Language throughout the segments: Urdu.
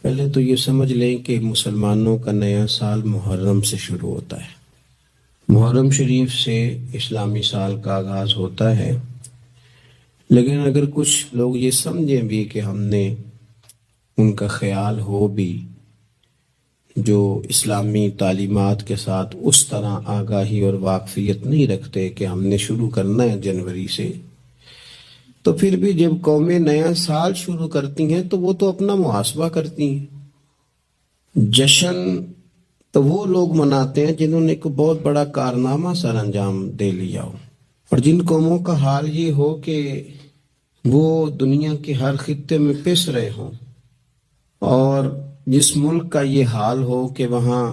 پہلے تو یہ سمجھ لیں کہ مسلمانوں کا نیا سال محرم سے شروع ہوتا ہے۔ محرم شریف سے اسلامی سال کا آغاز ہوتا ہے، لیکن اگر کچھ لوگ یہ سمجھیں بھی کہ ہم نے ان کا خیال ہو بھی جو اسلامی تعلیمات کے ساتھ اس طرح آگاہی اور واقفیت نہیں رکھتے کہ ہم نے شروع کرنا ہے جنوری سے، تو پھر بھی جب قومیں نیا سال شروع کرتی ہیں تو وہ تو اپنا محاسبہ کرتی ہیں۔ جشن تو وہ لوگ مناتے ہیں جنہوں نے ایک بہت بڑا کارنامہ سر انجام دے لیا ہو، اور جن قوموں کا حال یہ ہو کہ وہ دنیا کے ہر خطے میں پس رہے ہوں، اور جس ملک کا یہ حال ہو کہ وہاں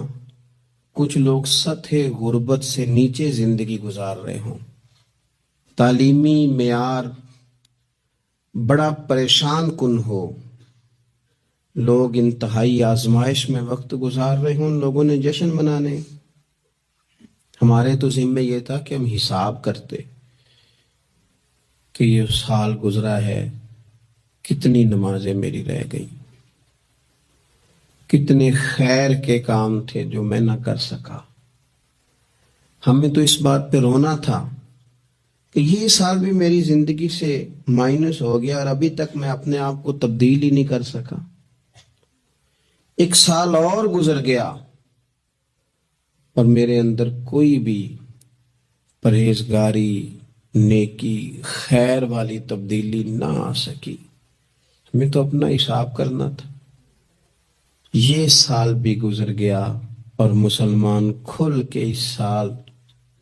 کچھ لوگ سطح غربت سے نیچے زندگی گزار رہے ہوں، تعلیمی معیار بڑا پریشان کن ہو، لوگ انتہائی آزمائش میں وقت گزار رہے ہوں، لوگوں نے جشن منانے۔ ہمارے تو ذمہ یہ تھا کہ ہم حساب کرتے کہ یہ سال گزرا ہے، کتنی نمازیں میری رہ گئی، کتنے خیر کے کام تھے جو میں نہ کر سکا۔ ہمیں تو اس بات پہ رونا تھا کہ یہ سال بھی میری زندگی سے مائنس ہو گیا اور ابھی تک میں اپنے آپ کو تبدیل ہی نہیں کر سکا۔ ایک سال اور گزر گیا اور میرے اندر کوئی بھی پرہیزگاری، نیکی، خیر والی تبدیلی نہ آ سکی۔ ہمیں تو اپنا حساب کرنا تھا۔ یہ سال بھی گزر گیا اور مسلمان کھل کے اس سال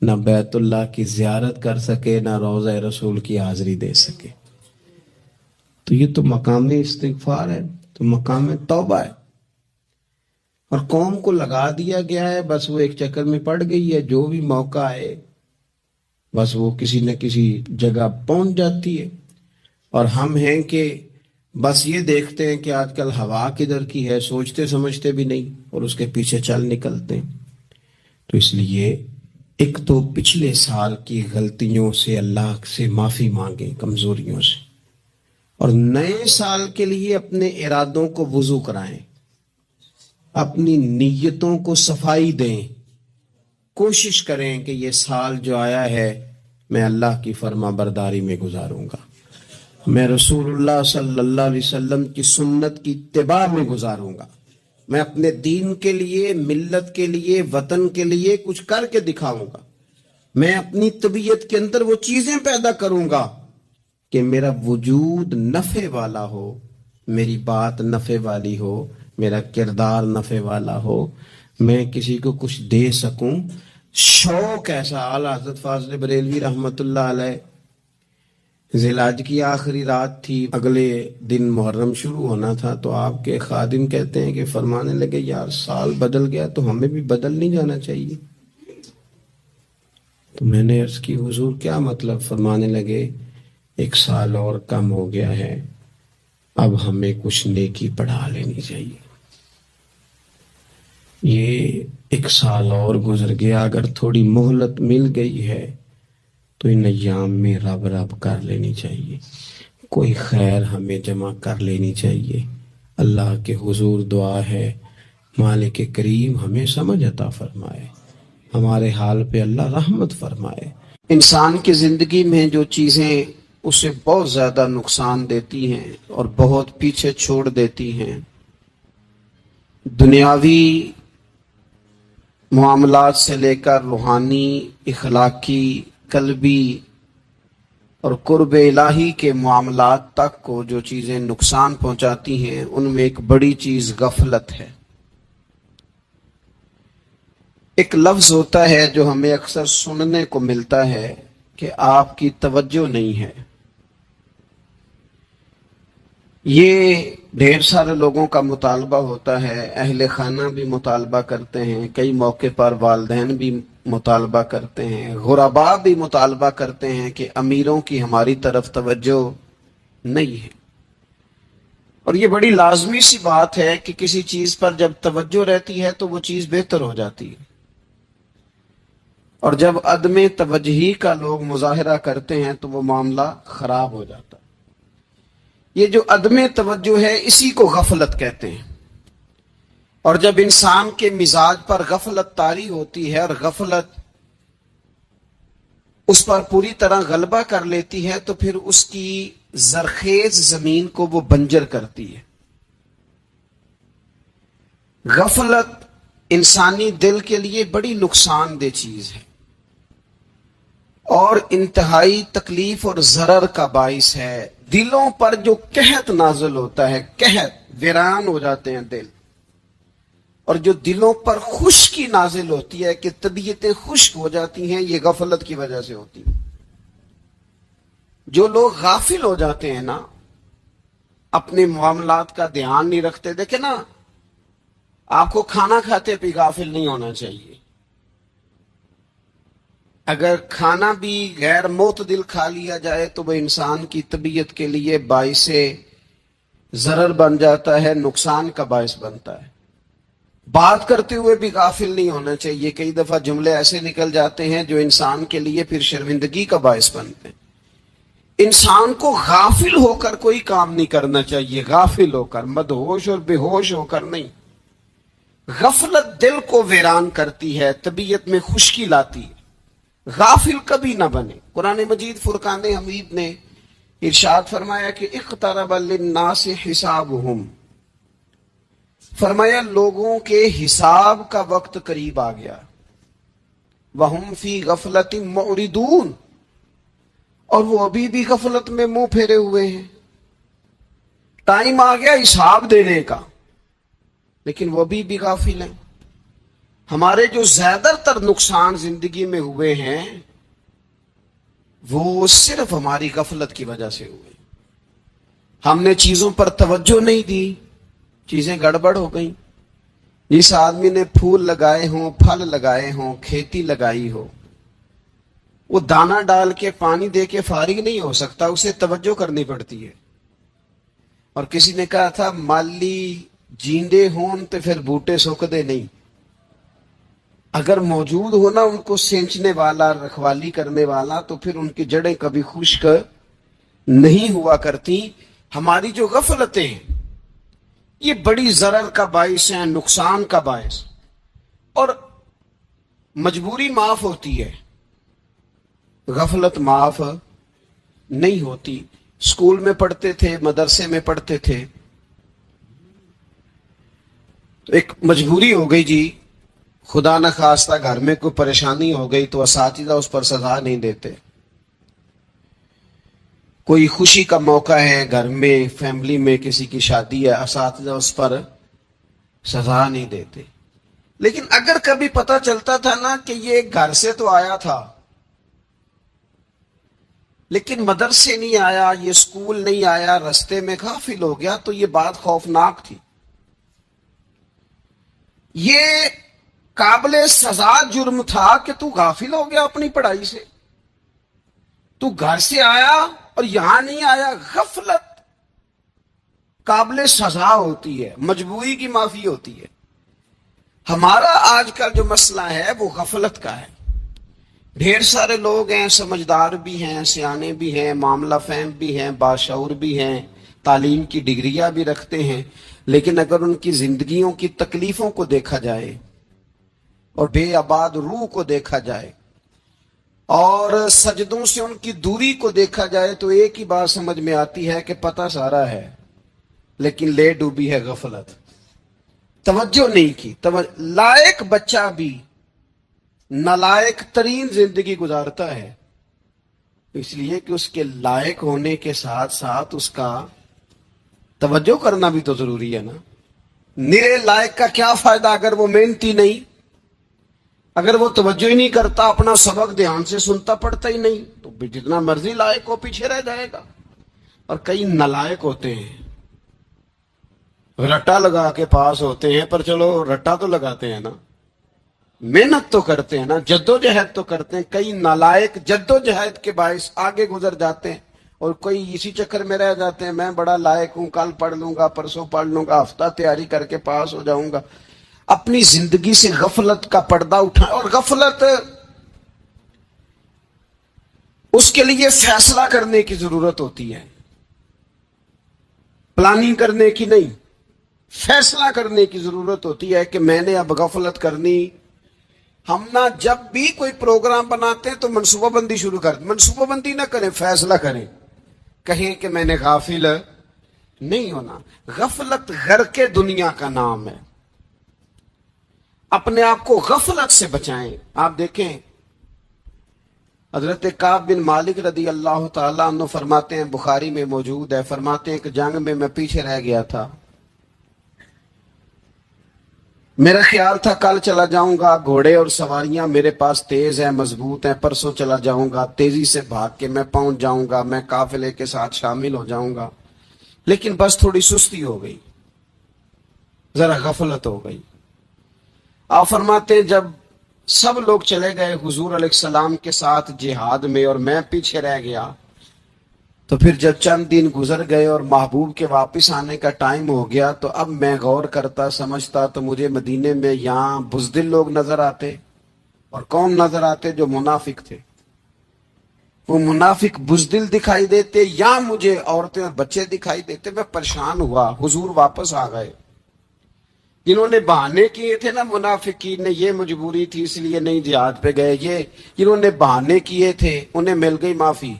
نہ بیت اللہ کی زیارت کر سکے، نہ روضہ رسول کی حاضری دے سکے۔ تو یہ تو مقام استغفار ہے، تو مقام توبہ ہے، اور قوم کو لگا دیا گیا ہے، بس وہ ایک چکر میں پڑ گئی ہے، جو بھی موقع ہے بس وہ کسی نہ کسی جگہ پہنچ جاتی ہے، اور ہم ہیں کہ بس یہ دیکھتے ہیں کہ آج کل ہوا کدھر کی ہے، سوچتے سمجھتے بھی نہیں اور اس کے پیچھے چل نکلتے ہیں۔ تو اس لیے ایک تو پچھلے سال کی غلطیوں سے اللہ سے معافی مانگیں، کمزوریوں سے، اور نئے سال کے لیے اپنے ارادوں کو وضو کرائیں، اپنی نیتوں کو صفائی دیں، کوشش کریں کہ یہ سال جو آیا ہے میں اللہ کی فرما برداری میں گزاروں گا، میں رسول اللہ صلی اللہ علیہ وسلم کی سنت کی اتباع میں گزاروں گا، میں اپنے دین کے لیے، ملت کے لیے، وطن کے لیے کچھ کر کے دکھاؤں گا، میں اپنی طبیعت کے اندر وہ چیزیں پیدا کروں گا کہ میرا وجود نفع والا ہو، میری بات نفع والی ہو، میرا کردار نفع والا ہو، میں کسی کو کچھ دے سکوں۔ شوق ایسا، اعلیٰ حضرت فاضل بریلوی رحمۃ اللہ علیہ، ذی الحج کی آخری رات تھی، اگلے دن محرم شروع ہونا تھا، تو آپ کے خادم کہتے ہیں کہ فرمانے لگے یار سال بدل گیا تو ہمیں بھی بدل نہیں جانا چاہیے۔ تو میں نے عرض کی حضور کیا مطلب؟ فرمانے لگے ایک سال اور کم ہو گیا ہے، اب ہمیں کچھ نیکی بڑھا لینی چاہیے۔ یہ ایک سال اور گزر گیا، اگر تھوڑی مہلت مل گئی ہے تو ان ایام میں رب رب کر لینی چاہیے، کوئی خیر ہمیں جمع کر لینی چاہیے۔ اللہ کے حضور دعا ہے مالک کریم ہمیں سمجھ عطا فرمائے، ہمارے حال پہ اللہ رحمت فرمائے۔ انسان کی زندگی میں جو چیزیں اسے بہت زیادہ نقصان دیتی ہیں اور بہت پیچھے چھوڑ دیتی ہیں، دنیاوی معاملات سے لے کر روحانی، اخلاقی، قلبی اور قرب الہی کے معاملات تک کو جو چیزیں نقصان پہنچاتی ہیں، ان میں ایک بڑی چیز غفلت ہے۔ ایک لفظ ہوتا ہے جو ہمیں اکثر سننے کو ملتا ہے کہ آپ کی توجہ نہیں ہے۔ یہ ڈھیر سارے لوگوں کا مطالبہ ہوتا ہے، اہل خانہ بھی مطالبہ کرتے ہیں، کئی موقع پر والدین بھی مطالبہ کرتے ہیں، غرباء بھی مطالبہ کرتے ہیں کہ امیروں کی ہماری طرف توجہ نہیں ہے۔ اور یہ بڑی لازمی سی بات ہے کہ کسی چیز پر جب توجہ رہتی ہے تو وہ چیز بہتر ہو جاتی ہے، اور جب عدم توجہی کا لوگ مظاہرہ کرتے ہیں تو وہ معاملہ خراب ہو جاتا ہے۔ یہ جو عدم توجہ ہے اسی کو غفلت کہتے ہیں۔ اور جب انسان کے مزاج پر غفلت طاری ہوتی ہے اور غفلت اس پر پوری طرح غلبہ کر لیتی ہے تو پھر اس کی زرخیز زمین کو وہ بنجر کرتی ہے۔ غفلت انسانی دل کے لیے بڑی نقصان دہ چیز ہے اور انتہائی تکلیف اور ضرر کا باعث ہے۔ دلوں پر جو قحط نازل ہوتا ہے، قحط، ویران ہو جاتے ہیں دل، اور جو دلوں پر خشکی نازل ہوتی ہے کہ طبیعتیں خشک ہو جاتی ہیں، یہ غفلت کی وجہ سے ہوتی ہے۔ جو لوگ غافل ہو جاتے ہیں نا، اپنے معاملات کا دھیان نہیں رکھتے، دیکھیں نا، آپ کو کھانا کھاتے بھی غافل نہیں ہونا چاہیے۔ اگر کھانا بھی غیر معتدل کھا لیا جائے تو وہ انسان کی طبیعت کے لیے باعث ضرر بن جاتا ہے، نقصان کا باعث بنتا ہے۔ بات کرتے ہوئے بھی غافل نہیں ہونا چاہیے، کئی دفعہ جملے ایسے نکل جاتے ہیں جو انسان کے لیے پھر شرمندگی کا باعث بنتے ہیں۔ انسان کو غافل ہو کر کوئی کام نہیں کرنا چاہیے، غافل ہو کر، مدہوش اور بے ہوش ہو کر نہیں۔ غفلت دل کو ویران کرتی ہے، طبیعت میں خشکی لاتی ہے۔ غافل کبھی نہ بنے۔ قرآن مجید فرقان حمید نے ارشاد فرمایا کہ اقترب للناس حسابہم، فرمایا لوگوں کے حساب کا وقت قریب آ گیا۔ وہم فی غفلت معرضون، اور وہ ابھی بھی غفلت میں منہ پھیرے ہوئے ہیں۔ ٹائم آ گیا حساب دینے کا، لیکن وہ بھی غافل ہیں۔ ہمارے جو زیادہ تر نقصان زندگی میں ہوئے ہیں وہ صرف ہماری غفلت کی وجہ سے ہوئے۔ ہم نے چیزوں پر توجہ نہیں دی، چیزیں گڑبڑ ہو گئیں۔ جس آدمی نے پھول لگائے ہوں، پھل لگائے ہوں، کھیتی لگائی ہو، وہ دانہ ڈال کے پانی دے کے فارغ نہیں ہو سکتا، اسے توجہ کرنی پڑتی ہے۔ اور کسی نے کہا تھا مالی جیندے ہون تو پھر بوٹے سکدے نہیں۔ اگر موجود ہونا ان کو سینچنے والا، رکھوالی کرنے والا، تو پھر ان کی جڑیں کبھی خشک نہیں ہوا کرتی۔ ہماری جو غفلتیں ہیں یہ بڑی ضرر کا باعث ہیں، نقصان کا باعث، اور مجبوری معاف ہوتی ہے، غفلت معاف نہیں ہوتی۔ اسکول میں پڑھتے تھے، مدرسے میں پڑھتے تھے، تو ایک مجبوری ہو گئی جی، خدا نخواستہ گھر میں کوئی پریشانی ہو گئی تو اساتذہ اس پر سزا نہیں دیتے۔ کوئی خوشی کا موقع ہے گھر میں، فیملی میں کسی کی شادی ہے، اساتذہ اس پر سزا نہیں دیتے۔ لیکن اگر کبھی پتہ چلتا تھا نا کہ یہ گھر سے تو آیا تھا لیکن مدرسے نہیں آیا، یہ اسکول نہیں آیا، رستے میں غافل ہو گیا، تو یہ بات خوفناک تھی۔ یہ قابل سزا جرم تھا کہ تو غافل ہو گیا اپنی پڑھائی سے، تو گھر سے آیا اور یہاں نہیں آیا۔ غفلت قابل سزا ہوتی ہے، مجبوری کی معافی ہوتی ہے۔ ہمارا آج کا جو مسئلہ ہے وہ غفلت کا ہے۔ ڈھیر سارے لوگ ہیں، سمجھدار بھی ہیں، سیانے بھی ہیں، معاملہ فہم بھی ہیں، باشعور بھی ہیں، تعلیم کی ڈگریاں بھی رکھتے ہیں، لیکن اگر ان کی زندگیوں کی تکلیفوں کو دیکھا جائے اور بے آباد روح کو دیکھا جائے اور سجدوں سے ان کی دوری کو دیکھا جائے تو ایک ہی بات سمجھ میں آتی ہے کہ پتہ سارا ہے لیکن لے ڈوبی ہے غفلت، توجہ نہیں کی۔ لائق بچہ بھی نالائق ترین زندگی گزارتا ہے، اس لیے کہ اس کے لائق ہونے کے ساتھ ساتھ اس کا توجہ کرنا بھی تو ضروری ہے نا۔ نرے لائق کا کیا فائدہ اگر وہ محنتی نہیں، اگر وہ توجہ ہی نہیں کرتا، اپنا سبق دھیان سے سنتا پڑھتا ہی نہیں، تو جتنا مرضی لائق ہو پیچھے رہ جائے گا۔ اور کئی نالائق ہوتے ہیں، رٹا لگا کے پاس ہوتے ہیں، پر چلو رٹا تو لگاتے ہیں نا، محنت تو کرتے ہیں نا، جدوجہد تو کرتے ہیں۔ کئی نالائق جدوجہد کے باعث آگے گزر جاتے ہیں اور کوئی اسی چکر میں رہ جاتے ہیں، میں بڑا لائق ہوں، کل پڑھ لوں گا، پرسوں پڑھ لوں گا، ہفتہ تیاری کر کے پاس ہو جاؤں گا۔ اپنی زندگی سے غفلت کا پردہ اٹھائیں، اور غفلت اس کے لیے فیصلہ کرنے کی ضرورت ہوتی ہے، پلاننگ کرنے کی نہیں۔ فیصلہ کرنے کی ضرورت ہوتی ہے کہ میں نے اب غفلت کرنی. ہم نہ جب بھی کوئی پروگرام بناتے ہیں تو منصوبہ بندی شروع کر دیں. منصوبہ بندی نہ کریں، فیصلہ کریں. کہیں کہ میں نے غافل نہیں ہونا. غفلت غرق دنیا کا نام ہے. اپنے آپ کو غفلت سے بچائیں. آپ دیکھیں حضرت کعب بن مالک رضی اللہ تعالیٰ عنہ فرماتے ہیں، بخاری میں موجود ہے، فرماتے ہیں کہ جنگ میں پیچھے رہ گیا تھا. میرا خیال تھا کل چلا جاؤں گا، گھوڑے اور سواریاں میرے پاس تیز ہیں، مضبوط ہیں، پرسوں چلا جاؤں گا، تیزی سے بھاگ کے میں پہنچ جاؤں گا، میں قافلے کے ساتھ شامل ہو جاؤں گا. لیکن بس تھوڑی سستی ہو گئی، ذرا غفلت ہو گئی. آپ فرماتے ہیں جب سب لوگ چلے گئے حضور علیہ السلام کے ساتھ جہاد میں اور میں پیچھے رہ گیا، تو پھر جب چند دن گزر گئے اور محبوب کے واپس آنے کا ٹائم ہو گیا تو اب میں غور کرتا سمجھتا تو مجھے مدینے میں یہاں بزدل لوگ نظر آتے اور کون نظر آتے؟ جو منافق تھے. وہ منافق بزدل دکھائی دیتے یا مجھے عورتیں اور بچے دکھائی دیتے. میں پریشان ہوا. حضور واپس آ گئے. جنہوں نے بہانے کیے تھے نا منافقین نے، یہ مجبوری تھی اس لیے نہیں جہاد پہ گئے، یہ جنہوں نے بہانے کیے تھے انہیں مل گئی معافی.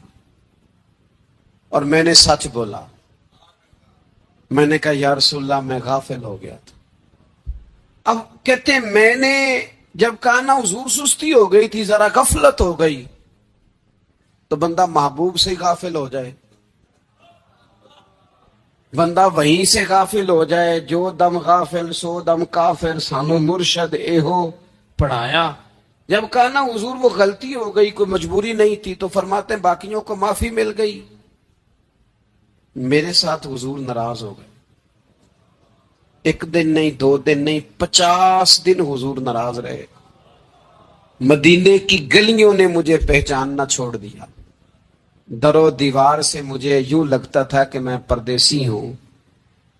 اور میں نے سچ بولا. میں نے کہا یا رسول اللہ میں غافل ہو گیا تھا. اب کہتے ہیں میں نے جب کہا نا حضور سستی ہو گئی تھی، ذرا غفلت ہو گئی. تو بندہ محبوب سے غافل ہو جائے، بندہ وہیں سے غافل ہو جائے. جو دم غافل سو دم کافر، سانو مرشد ایہو پڑھایا. جب کہا نا حضور وہ غلطی ہو گئی، کوئی مجبوری نہیں تھی، تو فرماتے ہیں باقیوں کو معافی مل گئی. میرے ساتھ حضور ناراض ہو گئے. ایک دن نہیں، 2 دن نہیں، 50 دن حضور ناراض رہے. مدینے کی گلیوں نے مجھے پہچاننا چھوڑ دیا. در و دیوار سے مجھے یوں لگتا تھا کہ میں پردیسی ہوں.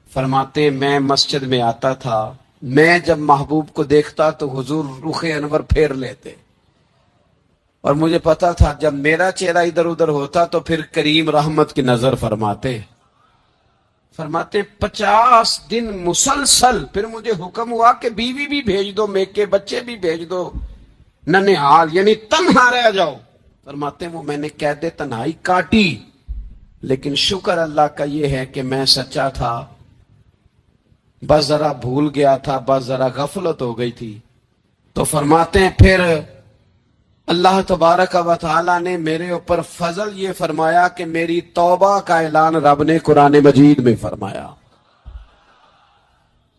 فرماتے ہیں میں مسجد میں آتا تھا، میں جب محبوب کو دیکھتا تو حضور رخ انور پھیر لیتے، اور مجھے پتا تھا جب میرا چہرہ ادھر ادھر ہوتا تو پھر کریم رحمت کی نظر فرماتے. فرماتے 50 دن مسلسل. پھر مجھے حکم ہوا کہ بیوی بھی بھیج دو، میکے بچے بھی بھیج دو، ننھال یعنی تنہا رہ جاؤ. فرماتے ہیں وہ میں نے قید تنہائی کاٹی. لیکن شکر اللہ کا یہ ہے کہ میں سچا تھا، بس ذرا بھول گیا تھا، بس ذرا غفلت ہو گئی تھی. تو فرماتے ہیں پھر اللہ تبارک و تعالی نے میرے اوپر فضل یہ فرمایا کہ میری توبہ کا اعلان رب نے قرآن مجید میں فرمایا.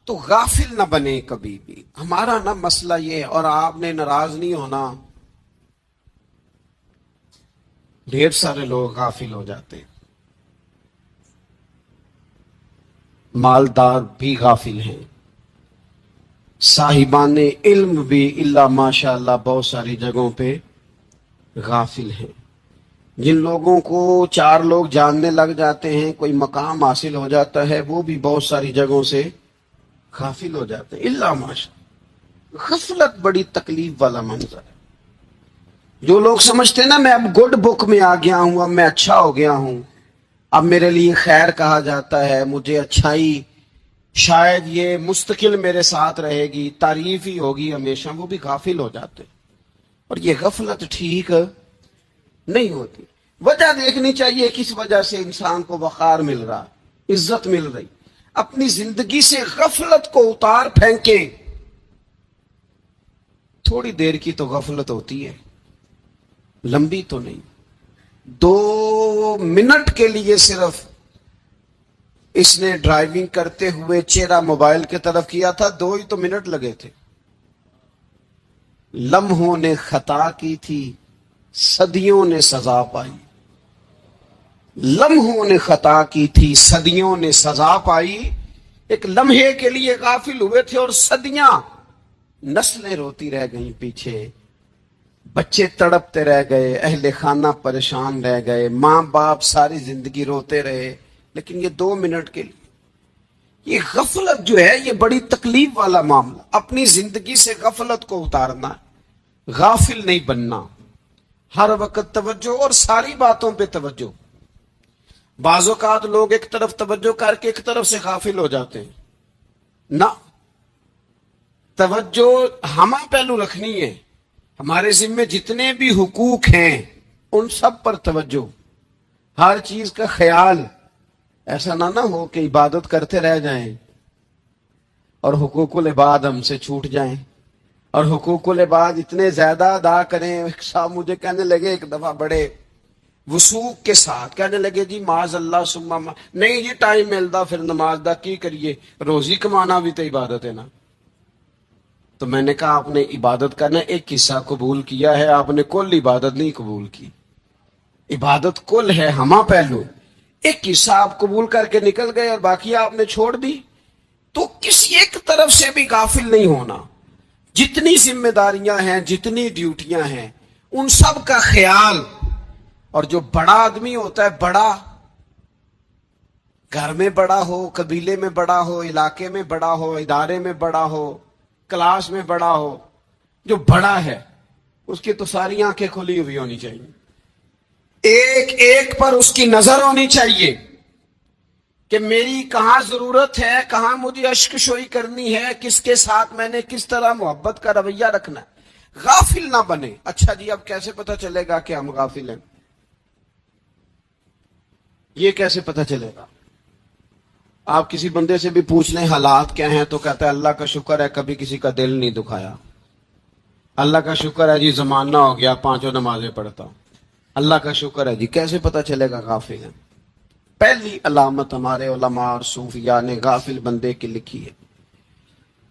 تو غافل نہ بنے کبھی بھی. ہمارا نہ مسئلہ یہ، اور آپ نے ناراض نہیں ہونا. ڈھیر سارے لوگ غافل ہو جاتے ہیں، مالدار بھی غافل ہیں، صاحبان علم بھی اللہ ماشاء اللہ بہت ساری جگہوں پہ غافل ہیں. جن لوگوں کو 4 لوگ جاننے لگ جاتے ہیں، کوئی مقام حاصل ہو جاتا ہے، وہ بھی بہت ساری جگہوں سے غافل ہو جاتے ہیں اللہ ماشاء اللہ. غفلت بڑی تکلیف والا منظر ہے. جو لوگ سمجھتے ہیں نا میں اب گڈ بک میں آ گیا ہوں، اب میں اچھا ہو گیا ہوں، اب میرے لیے خیر کہا جاتا ہے، مجھے اچھائی شاید یہ مستقل میرے ساتھ رہے گی، تعریف ہی ہوگی ہمیشہ، وہ بھی غافل ہو جاتے. اور یہ غفلت ٹھیک نہیں ہوتی. وجہ دیکھنی چاہیے کس وجہ سے انسان کو وقار مل رہا، عزت مل رہی. اپنی زندگی سے غفلت کو اتار پھینکیں. تھوڑی دیر کی تو غفلت ہوتی ہے، لمبی تو نہیں. 2 منٹ کے لیے صرف اس نے ڈرائیونگ کرتے ہوئے چہرہ موبائل کی طرف کیا تھا، 2 ہی تو منٹ لگے تھے. لمحوں نے خطا کی تھی، صدیوں نے سزا پائی. لمحوں نے خطا کی تھی، صدیوں نے سزا پائی. ایک لمحے کے لیے غافل ہوئے تھے اور صدیاں، نسلیں روتی رہ گئیں پیچھے، بچے تڑپتے رہ گئے، اہل خانہ پریشان رہ گئے، ماں باپ ساری زندگی روتے رہے. لیکن یہ 2 منٹ کے لیے یہ غفلت جو ہے یہ بڑی تکلیف والا معاملہ. اپنی زندگی سے غفلت کو اتارنا ہے، غافل نہیں بننا. ہر وقت توجہ اور ساری باتوں پہ توجہ. بعض اوقات لوگ ایک طرف توجہ کر کے ایک طرف سے غافل ہو جاتے ہیں. نہ، توجہ ہمیں پہلو رکھنی ہے. ہمارے ذمے جتنے بھی حقوق ہیں ان سب پر توجہ، ہر چیز کا خیال. ایسا نہ ہو کہ عبادت کرتے رہ جائیں اور حقوق العباد ہم سے چھوٹ جائیں، اور حقوق العباد اتنے زیادہ ادا کریں. صاحب مجھے کہنے لگے ایک دفعہ بڑے وسوق کے ساتھ کہنے لگے جی معاذ اللہ ثم نہیں جی ٹائم ملتا پھر نماز دا کی کریے، روزی کمانا بھی تو عبادت ہے نا. تو میں نے کہا آپ نے عبادت کرنا ایک حصہ قبول کیا ہے، آپ نے کل عبادت نہیں قبول کی. عبادت کل ہے، ہمہ پہلو. ایک حصہ آپ قبول کر کے نکل گئے اور باقی آپ نے چھوڑ دی. تو کسی ایک طرف سے بھی غافل نہیں ہونا. جتنی ذمہ داریاں ہیں، جتنی ڈیوٹیاں ہیں، ان سب کا خیال. اور جو بڑا آدمی ہوتا ہے، بڑا گھر میں بڑا ہو، قبیلے میں بڑا ہو، علاقے میں بڑا ہو، ادارے میں بڑا ہو، کلاس میں بڑا ہو، جو بڑا ہے اس کی تو ساری آنکھیں کھلی ہوئی ہونی چاہیے. ایک ایک پر اس کی نظر ہونی چاہیے کہ میری کہاں ضرورت ہے، کہاں مجھے اشک شوئی کرنی ہے، کس کے ساتھ میں نے کس طرح محبت کا رویہ رکھنا ہے. غافل نہ بنے. اچھا جی اب کیسے پتہ چلے گا کہ ہم غافل ہیں؟ یہ کیسے پتہ چلے گا؟ آپ کسی بندے سے بھی پوچھ لیں حالات کیا ہیں تو کہتا ہے اللہ کا شکر ہے کبھی کسی کا دل نہیں دکھایا، اللہ کا شکر ہے جی زمانہ ہو گیا 5 نمازیں پڑھتا ہوں، اللہ کا شکر ہے جی. کیسے پتہ چلے گا غافل ہیں؟ پہلی علامت ہمارے علماء اور صوفیاء نے غافل بندے کی لکھی ہے.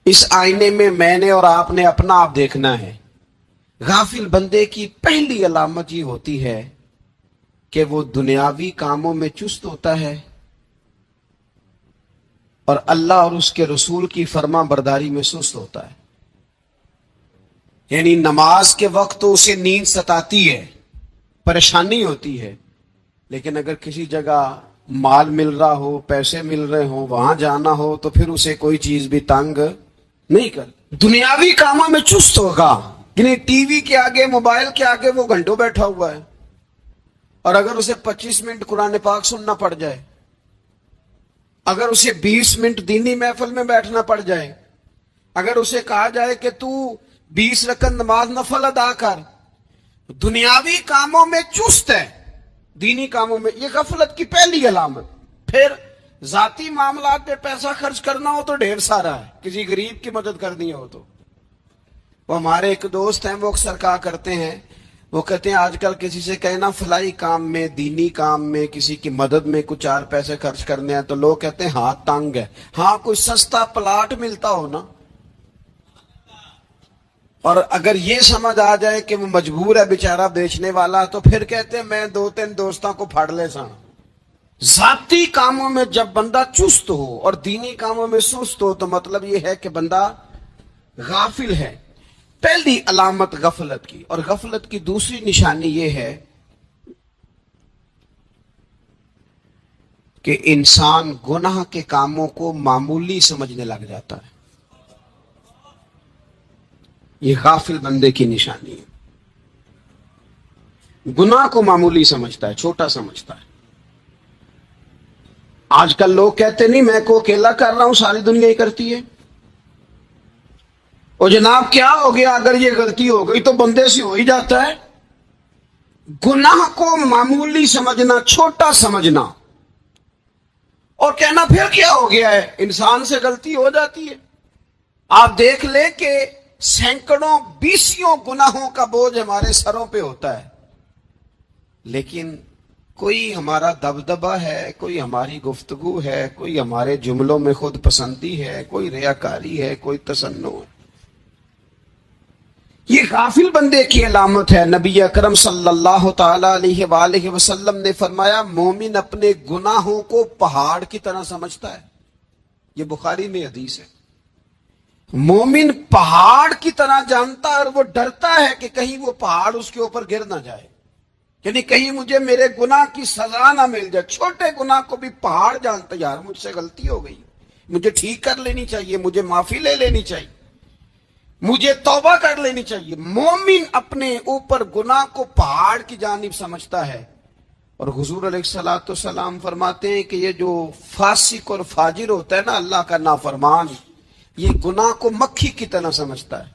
اس آئینے میں نے اور آپ نے اپنا آپ دیکھنا ہے. غافل بندے کی پہلی علامت یہ ہوتی ہے کہ وہ دنیاوی کاموں میں چست ہوتا ہے اور اللہ اور اس کے رسول کی فرما برداری میں سست ہوتا ہے. یعنی نماز کے وقت تو اسے نیند ستاتی ہے، پریشانی ہوتی ہے، لیکن اگر کسی جگہ مال مل رہا ہو، پیسے مل رہے ہوں، وہاں جانا ہو تو پھر اسے کوئی چیز بھی تنگ نہیں کر. دنیاوی کاموں میں چست ہوگا، یعنی ٹی وی کے آگے، موبائل کے آگے وہ گھنٹوں بیٹھا ہوا ہے. اور اگر اسے 25 منٹ قرآن پاک سننا پڑ جائے، اگر اسے 20 منٹ دینی محفل میں بیٹھنا پڑ جائے، اگر اسے کہا جائے کہ تو 20 رکعت نماز نفل ادا کر، دنیاوی کاموں میں چست ہے، دینی کاموں میں، یہ غفلت کی پہلی علامت. پھر ذاتی معاملات پہ پیسہ خرچ کرنا ہو تو ڈھیر سارا ہے، کسی غریب کی مدد کرنی ہو تو. وہ ہمارے ایک دوست ہیں، وہ اکثر کہا کرتے ہیں، وہ کہتے ہیں آج کل کسی سے کہنا فلائی کام میں، دینی کام میں، کسی کی مدد میں کچھ 4 پیسے خرچ کرنے ہیں تو لوگ کہتے ہیں ہاتھ تنگ ہے. ہاں کوئی سستا پلاٹ ملتا ہو نا، اور اگر یہ سمجھ آ جائے کہ وہ مجبور ہے بیچارہ بیچنے والا، تو پھر کہتے ہیں میں 2-3 دوستوں کو پھاڑ لے سا. ذاتی کاموں میں جب بندہ چست ہو اور دینی کاموں میں سست ہو تو مطلب یہ ہے کہ بندہ غافل ہے. پہلی علامت غفلت کی. اور غفلت کی دوسری نشانی یہ ہے کہ انسان گناہ کے کاموں کو معمولی سمجھنے لگ جاتا ہے. یہ غافل بندے کی نشانی ہے. گناہ کو معمولی سمجھتا ہے، چھوٹا سمجھتا ہے. آج کل لوگ کہتے نہیں میں کو اکیلا کر رہا ہوں، ساری دنیا ہی کرتی ہے. اور جناب کیا ہو گیا اگر یہ غلطی ہو گئی تو بندے سے ہو ہی جاتا ہے. گناہ کو معمولی سمجھنا، چھوٹا سمجھنا اور کہنا پھر کیا ہو گیا ہے، انسان سے غلطی ہو جاتی ہے. آپ دیکھ لیں کہ سینکڑوں بیسیوں گناہوں کا بوجھ ہمارے سروں پہ ہوتا ہے، لیکن کوئی ہمارا دبدبہ ہے، کوئی ہماری گفتگو ہے، کوئی ہمارے جملوں میں خود پسندی ہے، کوئی ریاکاری ہے، کوئی تصنع ہے. یہ غافل بندے کی علامت ہے. نبی اکرم صلی اللہ تعالی علیہ وآلہ وسلم نے فرمایا مومن اپنے گناہوں کو پہاڑ کی طرح سمجھتا ہے. یہ بخاری میں حدیث ہے. مومن پہاڑ کی طرح جانتا ہے اور وہ ڈرتا ہے کہ کہیں وہ پہاڑ اس کے اوپر گر نہ جائے، یعنی کہیں مجھے میرے گناہ کی سزا نہ مل جائے. چھوٹے گناہ کو بھی پہاڑ جانتا، یار مجھ سے غلطی ہو گئی، مجھے ٹھیک کر لینی چاہیے، مجھے معافی لے لینی چاہیے، مجھے توبہ کر لینی چاہیے. مومن اپنے اوپر گناہ کو پہاڑ کی جانب سمجھتا ہے. اور حضور علیہ الصلوۃ والسلام فرماتے ہیں کہ یہ جو فاسق اور فاجر ہوتا ہے نا، اللہ کا نافرمان، یہ گناہ کو مکھی کی طرح سمجھتا ہے.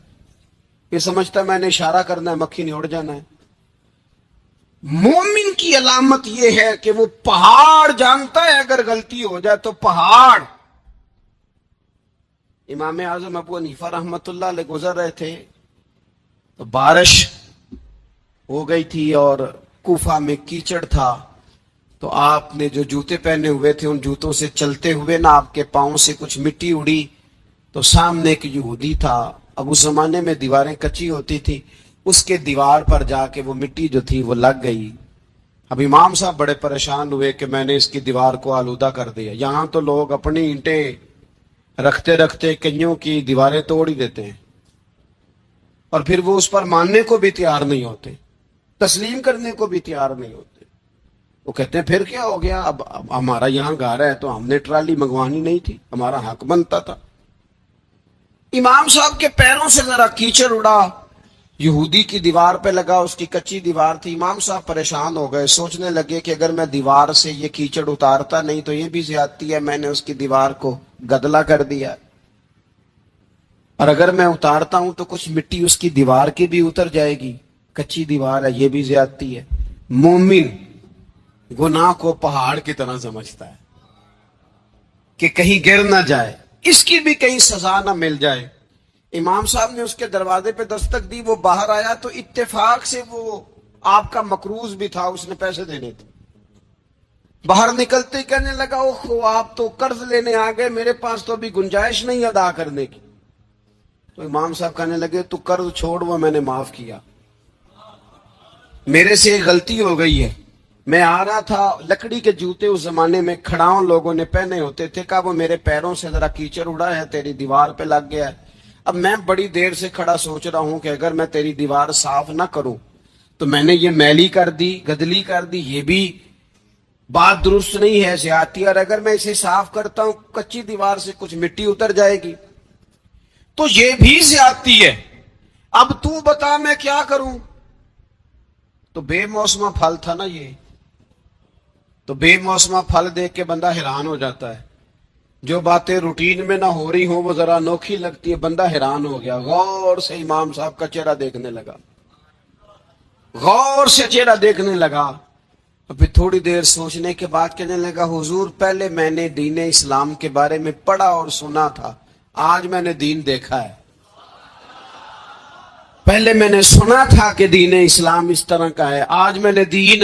یہ سمجھتا ہے میں نے اشارہ کرنا ہے مکھی نے اڑ جانا ہے. مومن کی علامت یہ ہے کہ وہ پہاڑ جانتا ہے اگر غلطی ہو جائے تو پہاڑ. امام اعظم ابو حنیفہ رحمۃ اللہ علیہ گزر رہے تھے تو بارش ہو گئی تھی اور کوفہ میں کیچڑ تھا. تو آپ نے جو جوتے پہنے ہوئے تھے ان جوتوں سے چلتے ہوئے نا آپ کے پاؤں سے کچھ مٹی اڑی. تو سامنے ایک یہودی تھا. اب اس زمانے میں دیواریں کچی ہوتی تھی. اس کے دیوار پر جا کے وہ مٹی جو تھی وہ لگ گئی. اب امام صاحب بڑے پریشان ہوئے کہ میں نے اس کی دیوار کو آلودہ کر دیا. یہاں تو لوگ اپنی اینٹیں رکھتے رکھتے کئیوں کی دیواریں توڑ ہی دیتے ہیں اور پھر وہ اس پر ماننے کو بھی تیار نہیں ہوتے, تسلیم کرنے کو بھی تیار نہیں ہوتے. وہ کہتے ہیں پھر کیا ہو گیا, اب ہمارا یہاں گھر ہے تو ہم نے ٹرالی منگوانی نہیں تھی, ہمارا حق بنتا تھا. امام صاحب کے پیروں سے ذرا کیچڑ اڑا, یہودی کی دیوار پہ لگا, اس کی کچی دیوار تھی. امام صاحب پریشان ہو گئے, سوچنے لگے کہ اگر میں دیوار سے یہ کیچڑ اتارتا نہیں تو یہ بھی زیادتی ہے, میں نے اس کی دیوار کو گدلا کر دیا, اور اگر میں اتارتا ہوں تو کچھ مٹی اس کی دیوار کی بھی اتر جائے گی, کچی دیوار ہے, یہ بھی زیادتی ہے. مومن گناہ کو پہاڑ کی طرح سمجھتا ہے کہ کہیں گر نہ جائے, اس کی بھی کہیں سزا نہ مل جائے. امام صاحب نے اس کے دروازے پہ دستک دی, وہ باہر آیا تو اتفاق سے وہ آپ کا مقروض بھی تھا, اس نے پیسے دینے تھے. باہر نکلتے کہنے لگا اوہ آپ تو قرض لینے آ گئے, میرے پاس تو ابھی گنجائش نہیں ادا کرنے کی. تو امام صاحب کہنے لگے تو قرض چھوڑ, وہ میں نے معاف کیا, میرے سے ایک غلطی ہو گئی ہے. میں آ رہا تھا, لکڑی کے جوتے اس زمانے میں کھڑاؤں لوگوں نے پہنے ہوتے تھے, کہا وہ میرے پیروں سے ذرا کیچڑ اڑا ہے, تیری دیوار پہ لگ گیا ہے. اب میں بڑی دیر سے کھڑا سوچ رہا ہوں کہ اگر میں تیری دیوار صاف نہ کروں تو میں نے یہ میلی کر دی, گدلی کر دی, یہ بھی بات درست نہیں ہے, زیادتی. اور اگر میں اسے صاف کرتا ہوں کچی دیوار سے کچھ مٹی اتر جائے گی تو یہ بھی زیادتی ہے. اب تو بتا میں کیا کروں. تو بے موسمہ پھل تھا نا یہ, تو بے موسمہ پھل دیکھ کے بندہ حیران ہو جاتا ہے. جو باتیں روٹین میں نہ ہو رہی ہوں وہ ذرا انوکھی لگتی ہے, بندہ حیران ہو گیا. غور سے امام صاحب کا چہرہ دیکھنے لگا, غور سے چہرہ دیکھنے لگا. پھر تھوڑی دیر سوچنے کے بعد کہنے لگا حضور پہلے میں نے دین اسلام کے بارے میں پڑھا اور سنا تھا, آج میں نے دین دیکھا ہے. پہلے میں نے سنا تھا کہ دین اسلام اس طرح کا ہے, آج میں نے دین.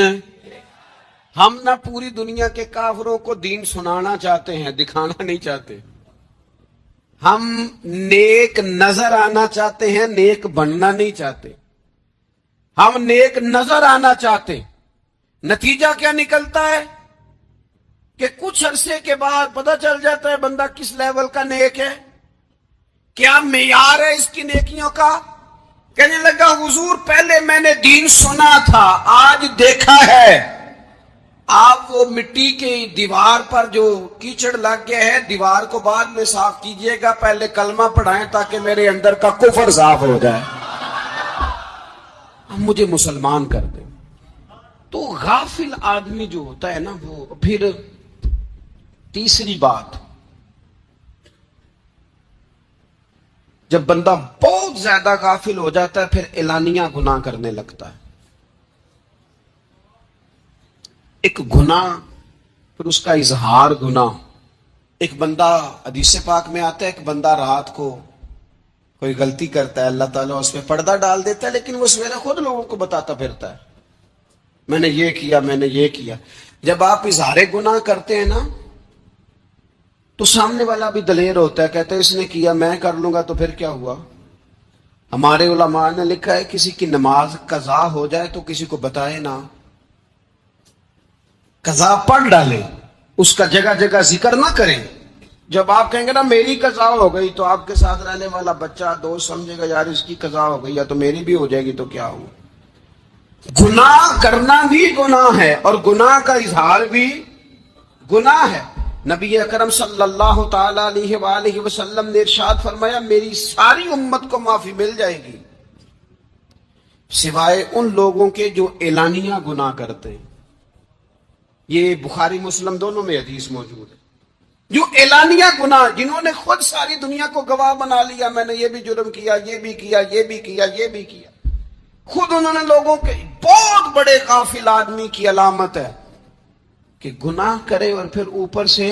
ہم نہ پوری دنیا کے کافروں کو دین سنانا چاہتے ہیں, دکھانا نہیں چاہتے. ہم نیک نظر آنا چاہتے ہیں, نیک بننا نہیں چاہتے. ہم نیک نظر آنا چاہتے ہیں. نتیجہ کیا نکلتا ہے کہ کچھ عرصے کے بعد پتہ چل جاتا ہے بندہ کس لیول کا نیک ہے, کیا معیار ہے اس کی نیکیوں کا. کہنے لگا حضور پہلے میں نے دین سنا تھا, آج دیکھا ہے. آپ وہ مٹی کی دیوار پر جو کیچڑ لگ گیا ہے, دیوار کو بعد میں صاف کیجئے گا, پہلے کلمہ پڑھائیں تاکہ میرے اندر کا کفر صاف ہو جائے, مجھے مسلمان کر دیں. تو غافل آدمی جو ہوتا ہے نا, وہ پھر تیسری بات, جب بندہ بہت زیادہ غافل ہو جاتا ہے پھر اعلانیہ گناہ کرنے لگتا ہے. ایک گناہ پھر اس کا اظہار گناہ. ایک بندہ حدیث پاک میں آتا ہے, ایک بندہ رات کو کوئی غلطی کرتا ہے, اللہ تعالیٰ اس پہ پردہ ڈال دیتا ہے, لیکن وہ سویرے خود لوگوں کو بتاتا پھرتا ہے میں نے یہ کیا, میں نے یہ کیا. جب آپ اظہار گناہ کرتے ہیں نا تو سامنے والا بھی دلیر ہوتا ہے, کہتا ہے اس نے کیا میں کر لوں گا تو پھر کیا ہوا. ہمارے علماء نے لکھا ہے کسی کی نماز قضا ہو جائے تو کسی کو بتائے نہ, قضا پڑھ ڈالے, اس کا جگہ جگہ ذکر نہ کریں. جب آپ کہیں گے نا میری قضا ہو گئی تو آپ کے ساتھ رہنے والا بچہ دوست سمجھے گا یار اس کی قضا ہو گئی, یا تو میری بھی ہو جائے گی تو کیا ہوا. گناہ کرنا بھی گناہ ہے اور گناہ کا اظہار بھی گناہ ہے. نبی اکرم صلی اللہ تعالی علیہ وآلہ وسلم نے ارشاد فرمایا میری ساری امت کو معافی مل جائے گی سوائے ان لوگوں کے جو اعلانیہ گناہ کرتے ہیں. یہ بخاری مسلم دونوں میں حدیث موجود ہے. جو اعلانیہ گناہ، جنہوں نے خود ساری دنیا کو گواہ بنا لیا، میں نے یہ بھی جرم کیا، یہ بھی کیا، یہ بھی کیا، یہ بھی کیا، خود انہوں نے لوگوں کے، بہت بڑے غافل آدمی کی علامت ہے کہ گناہ کرے اور پھر اوپر سے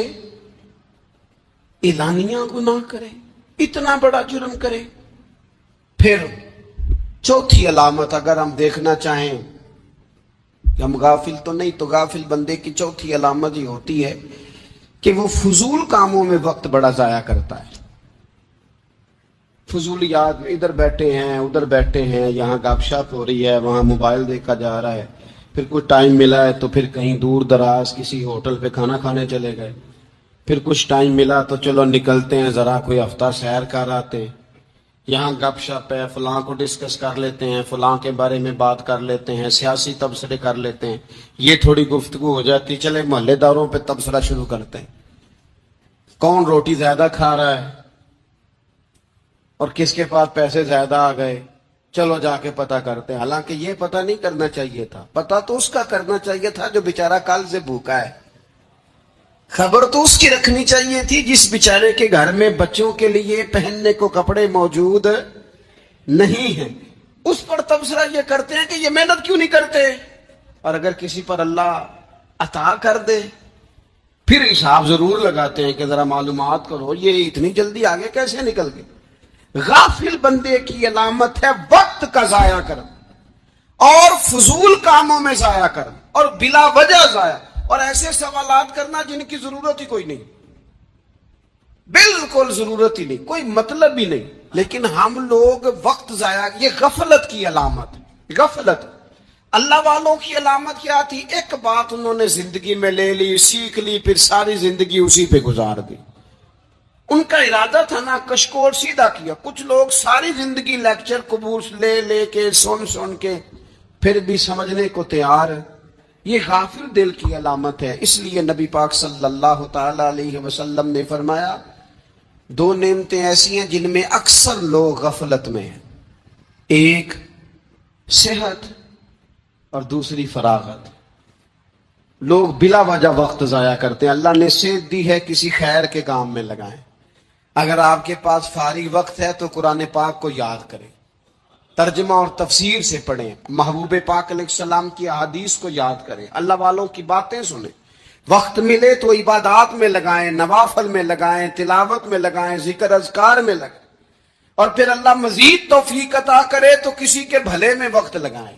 اعلانیہ گناہ کرے، اتنا بڑا جرم کرے۔ پھر چوتھی علامت اگر ہم دیکھنا چاہیں کہ ہم غافل تو نہیں، تو غافل بندے کی چوتھی علامت یہ ہوتی ہے کہ وہ فضول کاموں میں وقت بڑا ضائع کرتا ہے۔ فضولیات میں ادھر بیٹھے ہیں، ادھر بیٹھے ہیں، یہاں گپ شپ ہو رہی ہے، وہاں موبائل دیکھا جا رہا ہے، پھر کچھ ٹائم ملا ہے تو پھر کہیں دور دراز کسی ہوٹل پہ کھانا کھانے چلے گئے، پھر کچھ ٹائم ملا تو چلو نکلتے ہیں ذرا کوئی ہفتہ سیر کر آتے ہیں، یہاں گپ شپ ہے، فلاں کو ڈسکس کر لیتے ہیں، فلاں کے بارے میں بات کر لیتے ہیں، سیاسی تبصرے کر لیتے ہیں، یہ تھوڑی گفتگو ہو جاتی، چلے محلے داروں پہ تبصرہ شروع کرتے ہیں، کون روٹی زیادہ کھا رہا ہے اور کس کے پاس پیسے زیادہ آ گئے، چلو جا کے پتہ کرتے ہیں۔ حالانکہ یہ پتہ نہیں کرنا چاہیے تھا، پتہ تو اس کا کرنا چاہیے تھا جو بیچارہ کل سے بھوکا ہے، خبر تو اس کی رکھنی چاہیے تھی جس بیچارے کے گھر میں بچوں کے لیے پہننے کو کپڑے موجود نہیں ہیں، اس پر تبصرہ یہ کرتے ہیں کہ یہ محنت کیوں نہیں کرتے، اور اگر کسی پر اللہ عطا کر دے پھر حساب ضرور لگاتے ہیں کہ ذرا معلومات کرو یہ اتنی جلدی آگے کیسے نکل گئے۔ غافل بندے کی علامت ہے وقت کا ضائع کرنا اور فضول کاموں میں ضائع کرنا اور بلا وجہ ضائع، اور ایسے سوالات کرنا جن کی ضرورت ہی کوئی نہیں، بالکل ضرورت ہی نہیں، کوئی مطلب ہی نہیں، لیکن ہم لوگ وقت ضائع، یہ غفلت کی علامت، غفلت۔ اللہ والوں کی علامت کیا تھی؟ ایک بات انہوں نے زندگی میں لے لی، سیکھ لی، پھر ساری زندگی اسی پہ گزار دی۔ ان کا ارادہ تھا نا کشکول سیدھا کیا۔ کچھ لوگ ساری زندگی لیکچر قبول لے لے کے سن کے پھر بھی سمجھنے کو تیار، یہ غافل دل کی علامت ہے۔ اس لیے نبی پاک صلی اللہ تعالی علیہ وسلم نے فرمایا دو نعمتیں ایسی ہیں جن میں اکثر لوگ غفلت میں ہیں، ایک صحت اور دوسری فراغت۔ لوگ بلا وجہ وقت ضائع کرتے ہیں۔ اللہ نے صحت دی ہے، کسی خیر کے کام میں لگائیں۔ اگر آپ کے پاس فارغ وقت ہے تو قرآن پاک کو یاد کریں، ترجمہ اور تفسیر سے پڑھیں، محبوب پاک علیہ السلام کی احادیث کو یاد کریں، اللہ والوں کی باتیں سنیں۔ وقت ملے تو عبادات میں لگائیں، نوافل میں لگائیں، تلاوت میں لگائیں، ذکر اذکار میں لگائیں، اور پھر اللہ مزید توفیق عطا کرے تو کسی کے بھلے میں وقت لگائیں۔